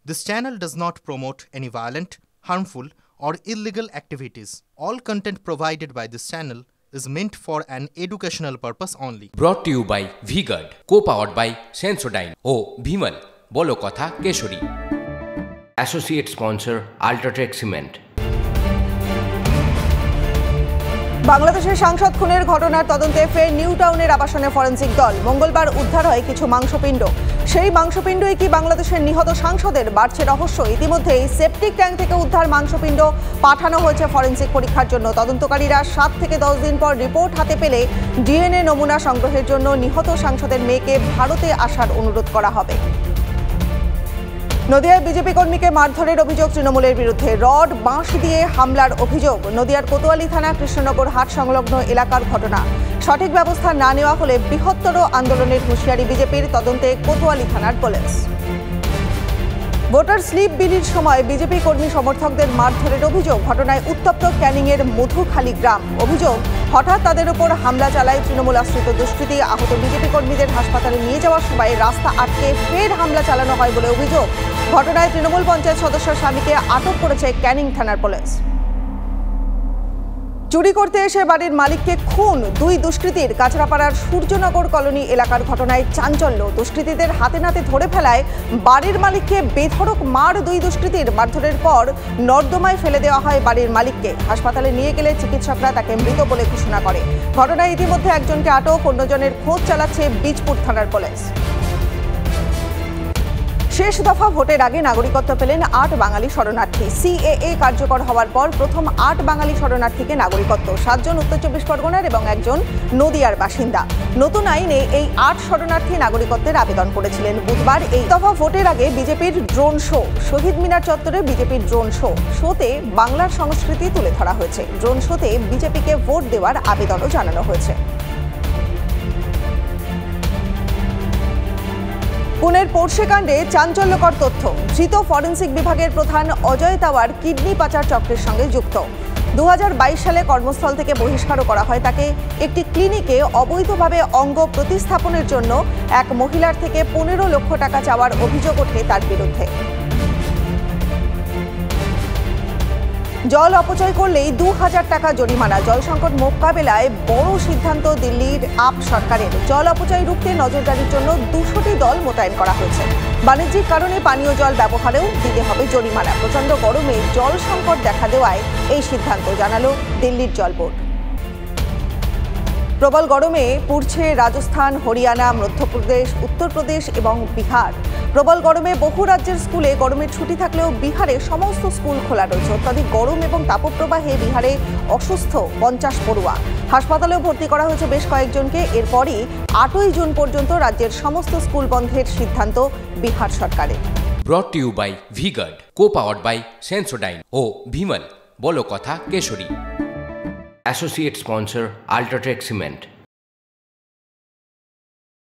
This channel does not promote any violent, harmful, or illegal activities. All content provided by this channel is meant for an educational purpose only. Brought to you by V-Guard, co-powered by Sensodyne O Bhimal, বলো কথা Keshari. Associate sponsor Ultratech Cement। বাংলাদেশের সাংসদ খুনের ঘটনার তদন্তে ফের new টাউনের আবাসনে ফরেনসিক দল। মঙ্গলবার উদ্ধার হয় কিছু মাংসপিণ্ড। সেই মাংসপিণ্ডই কি বাংলাদেশের নিহত সাংসদের? বাড়ছে রহস্য। ইতিমধ্যেই সেপটিক ট্যাঙ্ক থেকে উদ্ধার মাংসপিণ্ড পাঠানো হয়েছে ফরেনসিক পরীক্ষার জন্য। তদন্তকারীরা 7 থেকে 10 দিন পর রিপোর্ট হাতে পেলে ডিএনএ নমুনা সংগ্রহের জন্য নিহত সাংসদের মেয়েকে ভারতে আসার অনুরোধ করা হবে। নদিয়ায় বিজেপি কর্মীকে মারধরের অভিযোগ তৃণমূলের বিরুদ্ধে। রড বাঁশ দিয়ে হামলার অভিযোগ। নদিয়ার কোতোয়ালি থানা কৃষ্ণনগর হাট সংলগ্ন এলাকার ঘটনা। সঠিক ব্যবস্থা না নেওয়া হলে বৃহত্তর আন্দোলনের হুঁশিয়ারি বিজেপির। তদন্তে কোতোয়ালি থানার পুলিশ। ভোটার স্লিপ বিলির সময় বিজেপি কর্মী সমর্থকদের মারধরের অভিযোগ। ঘটনায় উত্তপ্ত ক্যানিংয়ের মধুখালী গ্রাম। অভিযোগ, হঠাৎ তাদের উপর হামলা চালায় তৃণমূল আশ্রিত দুষ্কৃতী। আহত বিজেপি কর্মীদের হাসপাতালে নিয়ে যাওয়ার সময় রাস্তা আটকে ফের হামলা চালানো হয় বলে অভিযোগ। ঘটনায় তৃণমূল পঞ্চায়েত সদস্য স্বামীকে আটক করেছে ক্যানিং থানার পুলিশ। চুরি করতে এসে বাড়ির মালিককে খুন দুই দুষ্কৃতীর। কাঁচরাপাড়ার সূর্যনগর কলোনি এলাকার ঘটনায় চাঞ্চল্য। দুষ্কৃতীদের হাতে নাতে ধরে ফেলায় বাড়ির মালিককে বেধড়ক মার দুই দুষ্কৃতীর। মারধরের পর নর্দমায় ফেলে দেওয়া হয় বাড়ির মালিককে। হাসপাতালে নিয়ে গেলে চিকিৎসকরা তাকে মৃত বলে ঘোষণা করে। ঘটনায় ইতিমধ্যে একজনকে আটক, অন্যজনের খোঁজ চালাচ্ছে বীজপুর থানার পুলিশ। শেষ দফা ভোটের আগে নাগরিকত্ব পেলেন 8 বাঙালি শরণার্থী। সিএএ কার্যকর হওয়ার পর প্রথম 8 বাঙালি শরণার্থীকে নাগরিকত্ব। 7 জন উত্তর 24 পরগনার এবং একজন নদিয়ার বাসিন্দা। নতুন আইনে এই 8 শরণার্থী নাগরিকত্বের আবেদন করেছিলেন। বুধবার এই দফা ভোটের আগে বিজেপির ড্রোন শো। শহীদ মিনার চত্বরে বিজেপির ড্রোন শো। শোতে বাংলার সংস্কৃতি তুলে ধরা হয়েছে। ড্রোন শোতে বিজেপিকে ভোট দেওয়ার আবেদনও জানানো হয়েছে। পুনের পোরশে কাণ্ডে চাঞ্চল্যকর তথ্য। ধৃত ফরেনসিক বিভাগের প্রধান অজয় তাওয়ার কিডনি পাচার চক্রের সঙ্গে যুক্ত। 2022 সালে কর্মস্থল থেকে বহিষ্কারও করা হয় তাকে। একটি ক্লিনিকে অবৈধভাবে অঙ্গ প্রতিস্থাপনের জন্য এক মহিলার থেকে 15 লক্ষ টাকা চাওয়ার অভিযোগ ওঠে তার বিরুদ্ধে। জল অপচয় করলেই 2000 টাকা জরিমানা। জল সংকট মোকাবেলায় বড় সিদ্ধান্ত দিল্লির আপ সরকারের। জল অপচয় রুখতে নজরদারির জন্য 200টি দল মোতায়েন করা হয়েছে। বাণিজ্যিক কারণে পানীয় জল ব্যবহারেও দিতে হবে জরিমানা। প্রচণ্ড গরমে জল সংকট দেখা দেওয়ায় এই সিদ্ধান্ত, জানালো দিল্লির জল বোর্ড। প্রবল গরমে পুড়ছে রাজস্থান, হরিয়ানা, মধ্যপ্রদেশ, উত্তরপ্রদেশ এবং বিহার। প্রবল গরমে বহু রাজ্যের স্কুলে গরমের ছুটি থাকলেও বিহারে সমস্ত স্কুল খোলা রয়েছে। অত্যাধিক গরম এবং তাপপ্রবাহে বিহারে অসুস্থ 50 পড়ুয়া। হাসপাতালেও ভর্তি করা হয়েছে বেশ কয়েকজনকে। এরপরই 8ই জুন পর্যন্ত রাজ্যের সমস্ত স্কুল বন্ধের সিদ্ধান্ত বিহার সরকারের। Brought to you by V-Guard, co-powered by Sensodyne O Bhimal, বলো কথা Keshari. Associate sponsor Ultratech Cement।